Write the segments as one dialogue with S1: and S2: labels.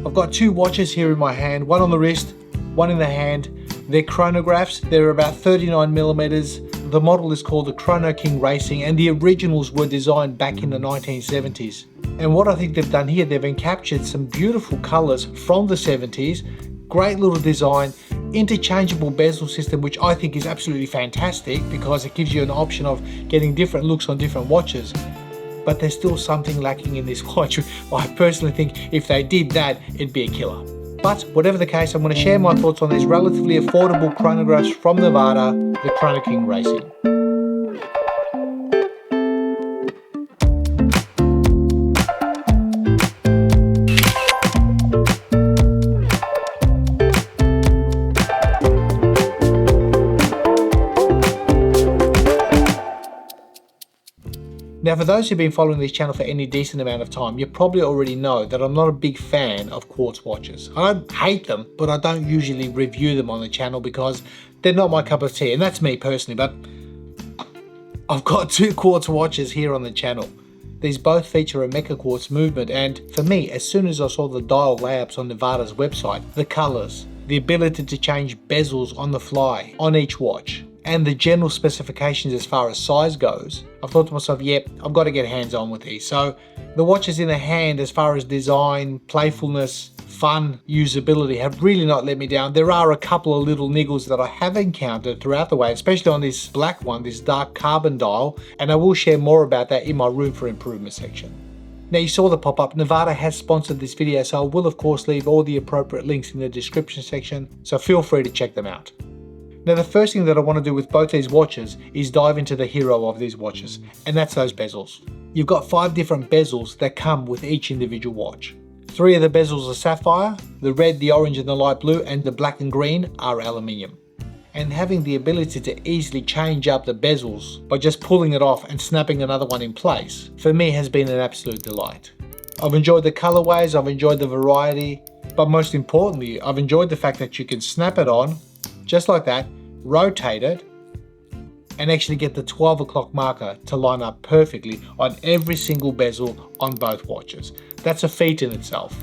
S1: I've got two watches here in my hand, one on the wrist, one in the hand. They're chronographs, they're about 39 millimeters. The model is called the Chronoking Racing and the originals were designed back in the 1970s. And what I think they've done here, they've encaptured some beautiful colors from the 70s, great little design, interchangeable bezel system, which I think is absolutely fantastic because it gives you an option of getting different looks on different watches. But there's still something lacking in this watch. I personally think if they did that, it'd be a killer. But whatever the case, I'm going to share my thoughts on these relatively affordable chronographs from Nivada, the Chronoking Racing. Now, for those who've been following this channel for any decent amount of time, you probably already know that I'm not a big fan of quartz watches. I don't hate them, but I don't usually review them on the channel because they're not my cup of tea, and that's me personally, but I've got two quartz watches here on the channel. These both feature a mecha quartz movement, and for me, as soon as I saw the dial layups on Nivada's website, the colors, the ability to change bezels on the fly on each watch, and the general specifications as far as size goes, I thought to myself, yep, I've got to get hands on with these. So the watches in the hand, as far as design, playfulness, fun, usability, have really not let me down. There are a couple of little niggles that I have encountered throughout the way, especially on this black one, this dark carbon dial, and I will share more about that in my room for improvement section. Now, you saw the pop-up. Nivada has sponsored this video, so I will of course leave all the appropriate links in the description section, so feel free to check them out. Now, the first thing that I want to do with both these watches is dive into the hero of these watches, and that's those bezels. You've got 5 different bezels that come with each individual watch. 3 of the bezels are sapphire, the red, the orange and the light blue, and the black and green are aluminium. And having the ability to easily change up the bezels by just pulling it off and snapping another one in place, for me has been an absolute delight. I've enjoyed the colorways, I've enjoyed the variety, but most importantly, I've enjoyed the fact that you can snap it on, just like that, rotate it, and actually get the 12 o'clock marker to line up perfectly on every single bezel on both watches. That's a feat in itself.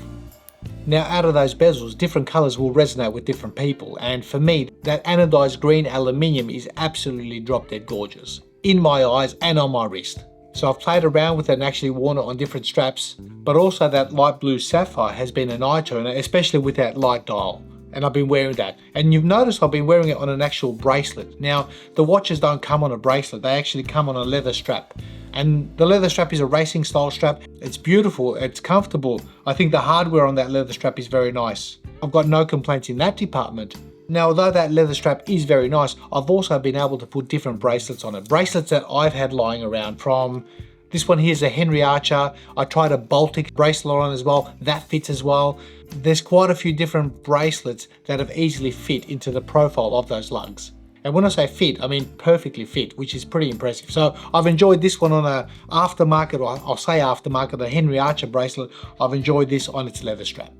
S1: Now, out of those bezels, different colors will resonate with different people, and for me, that anodized green aluminium is absolutely drop dead gorgeous, in my eyes and on my wrist. So I've played around with it and actually worn it on different straps, but also that light blue sapphire has been an eye turner, especially with that light dial. And I've been wearing that, and you've noticed I've been wearing it on an actual bracelet. Now, the watches don't come on a bracelet, they actually come on a leather strap, and the leather strap is a racing style strap. It's beautiful, it's comfortable. I think the hardware on that leather strap is very nice. I've got no complaints in that department. Now, although that leather strap is very nice, I've also been able to put different bracelets on it, bracelets that I've had lying around. From this one here is a Henry Archer. I tried a Baltic bracelet on as well, that fits as well. There's quite a few different bracelets that have easily fit into the profile of those lugs. And when I say fit, I mean perfectly fit, which is pretty impressive. So I've enjoyed this one on a aftermarket, or I'll say aftermarket, a Henry Archer bracelet. I've enjoyed this on its leather strap.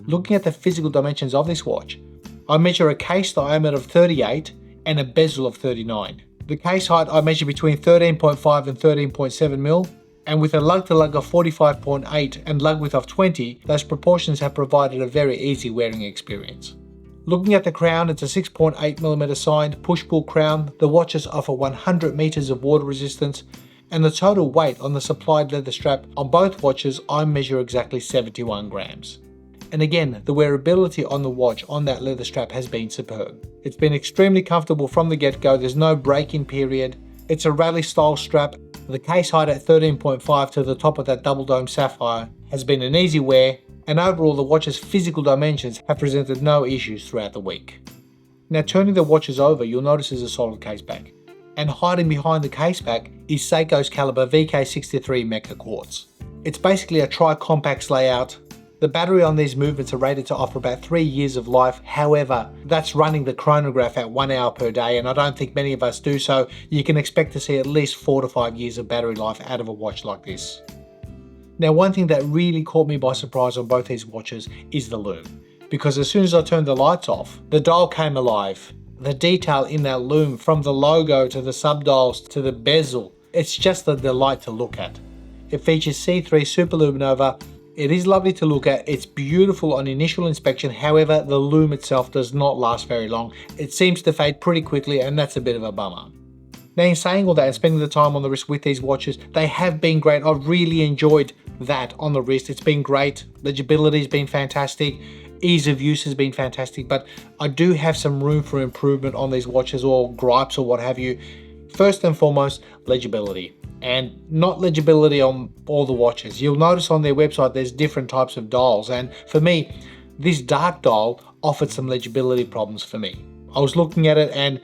S1: Looking at the physical dimensions of this watch, I measure a case diameter of 38 and a bezel of 39. The case height I measure between 13.5 and 13.7 mil. And with a lug to lug of 45.8 and lug width of 20, those proportions have provided a very easy wearing experience. Looking at the crown, it's a 6.8mm signed push-pull crown. The watches offer 100 meters of water resistance, and the total weight on the supplied leather strap on both watches I measure exactly 71 grams. And again, the wearability on the watch on that leather strap has been superb. It's been extremely comfortable from the get-go, there's no break-in period. It's a rally style strap. The case height at 13.5 to the top of that double dome sapphire has been an easy wear, and overall the watch's physical dimensions have presented no issues throughout the week. Now, turning the watches over, you'll notice there's a solid case back, and hiding behind the case back is Seiko's caliber VK63 Mecha Quartz. It's basically a tri-compacts layout. The battery on these movements are rated to offer about 3 years of life. However, that's running the chronograph at 1 hour per day, and I don't think many of us do, so you can expect to see at least 4 to 5 years of battery life out of a watch like this. Now, one thing that really caught me by surprise on both these watches is the lume, because as soon as I turned the lights off, the dial came alive. The detail in that lume, from the logo to the subdials to the bezel, it's just a delight to look at. It features C3 Superluminova. It is lovely to look at. It's beautiful on initial inspection. However, the lume itself does not last very long. It seems to fade pretty quickly, and that's a bit of a bummer. Now, in saying all that and spending the time on the wrist with these watches, they have been great. I've really enjoyed that on the wrist. It's been great. Legibility has been fantastic. Ease of use has been fantastic, but I do have some room for improvement on these watches, or gripes or what have you. First and foremost, legibility. And not legibility on all the watches. You'll notice on their website there's different types of dials, and for me, this dark dial offered some legibility problems for me. I was looking at it and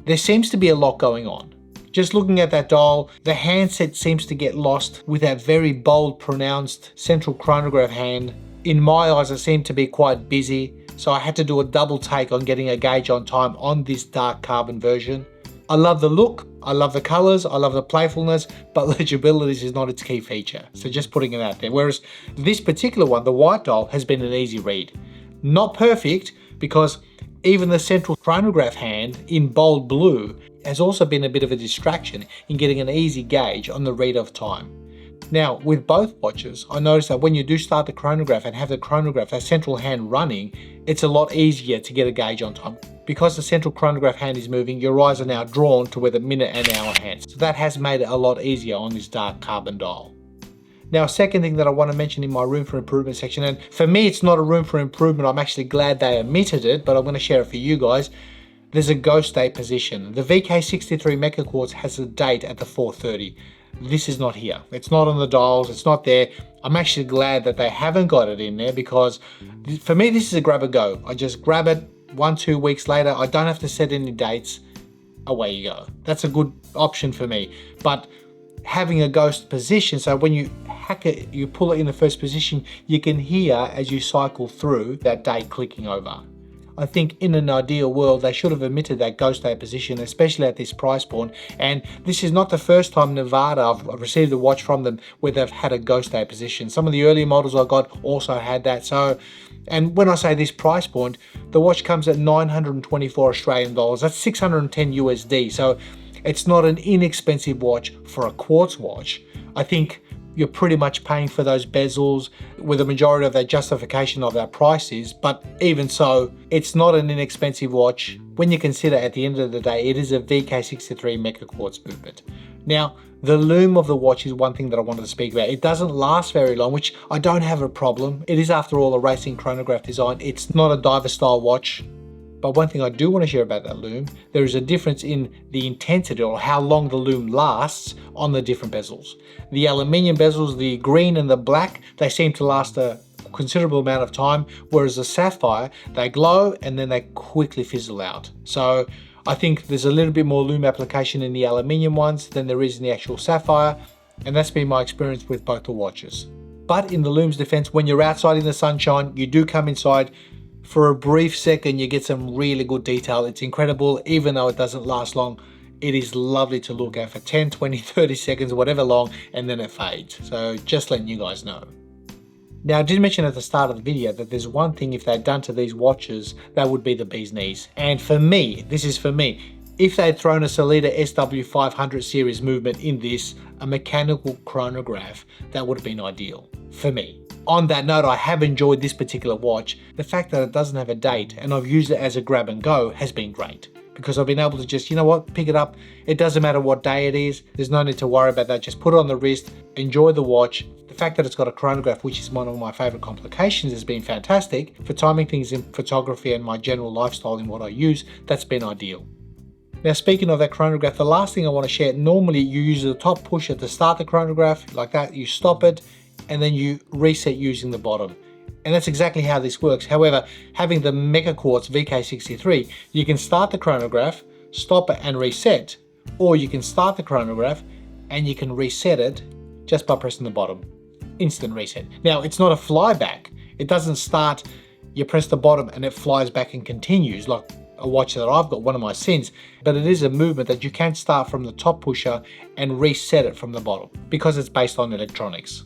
S1: there seems to be a lot going on. Just looking at that dial, the handset seems to get lost with that very bold, pronounced central chronograph hand. In my eyes, it seemed to be quite busy, so I had to do a double take on getting a gauge on time on this dark carbon version. I love the look, I love the colors, I love the playfulness, but legibility is not its key feature. So just putting it out there. Whereas this particular one, the white dial, has been an easy read. Not perfect, because even the central chronograph hand in bold blue has also been a bit of a distraction in getting an easy gauge on the read of time. Now, with both watches, I noticed that when you do start the chronograph and have the chronograph, that central hand running, it's a lot easier to get a gauge on time. Because the central chronograph hand is moving, your eyes are now drawn to where the minute and hour hands. So that has made it a lot easier on this dark carbon dial. Now, a second thing that I want to mention in my room for improvement section, and for me it's not a room for improvement, I'm actually glad they omitted it, but I'm going to share it for you guys. There's a ghost date position. The VK63 Mecha Quartz has a date at the 4:30. This is not here. It's not on the dials, it's not there. I'm actually glad that they haven't got it in there, because for me this is a grab and go. I just grab it 1-2 weeks later. I don't have to set any dates. Away you go. That's a good option for me. But having a ghost position, so when you hack it, you pull it in the first position, you can hear as you cycle through that date clicking over. I think in an ideal world, they should have omitted that ghost date position, especially at this price point. And this is not the first time Nivada, I've received a watch from them where they've had a ghost date position. Some of the earlier models I got also had that. So, and when I say this price point, the watch comes at 924 Australian dollars. That's 610 USD. So it's not an inexpensive watch for a quartz watch. I think you're pretty much paying for those bezels with the majority of that justification of that price is, but even so, it's not an inexpensive watch when you consider at the end of the day, it is a VK63 Mecha Quartz movement. Now, the lume of the watch is one thing that I wanted to speak about. It doesn't last very long, which I don't have a problem. It is, after all, a racing chronograph design. It's not a diver style watch. But one thing I do want to share about that lume, there is a difference in the intensity or how long the lume lasts on the different bezels. The aluminium bezels, the green and the black, they seem to last a considerable amount of time, whereas the sapphire, they glow and then they quickly fizzle out. So I think there's a little bit more lume application in the aluminium ones than there is in the actual sapphire, and that's been my experience with both the watches. But in the lume's defense, when you're outside in the sunshine, you do come inside. For a brief second, you get some really good detail. It's incredible, even though it doesn't last long. It is lovely to look at for 10, 20, 30 seconds, whatever long, and then it fades. So just letting you guys know. Now, I did mention at the start of the video that there's one thing if they'd done to these watches, that would be the bee's knees. And for me, this is for me, if they'd thrown a Sellita SW500 series movement in this, a mechanical chronograph, that would have been ideal for me. On that note, I have enjoyed this particular watch. The fact that it doesn't have a date and I've used it as a grab and go has been great, because I've been able to just, you know what, pick it up. It doesn't matter what day it is. There's no need to worry about that. Just put it on the wrist, enjoy the watch. The fact that it's got a chronograph, which is one of my favorite complications, has been fantastic. For timing things in photography and my general lifestyle in what I use, that's been ideal. Now, speaking of that chronograph, the last thing I want to share, normally you use the top pusher to start the chronograph like that, you stop it, and then you reset using the bottom. And that's exactly how this works. However, having the Mecha Quartz VK63, you can start the chronograph, stop it and reset, or you can start the chronograph and you can reset it just by pressing the bottom. Instant reset. Now, it's not a flyback. It doesn't start, you press the bottom and it flies back and continues like a watch that I've got, one of my Sins, but it is a movement that you can start from the top pusher and reset it from the bottom because it's based on electronics.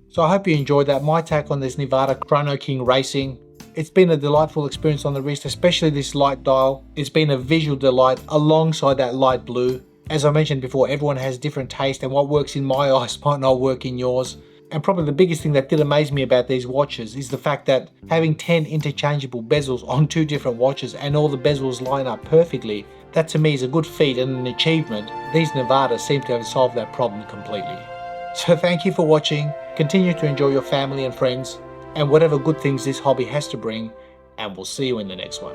S1: So I hope you enjoyed that, my take on this Nivada Chronoking Racing. It's been a delightful experience on the wrist, especially this light dial. It's been a visual delight alongside that light blue. As I mentioned before, everyone has different taste, and what works in my eyes might not work in yours. And probably the biggest thing that did amaze me about these watches is the fact that having 10 interchangeable bezels on 2 different watches and all the bezels line up perfectly, that to me is a good feat and an achievement. These Nivadas seem to have solved that problem completely. So thank you for watching, continue to enjoy your family and friends, and whatever good things this hobby has to bring, and we'll see you in the next one.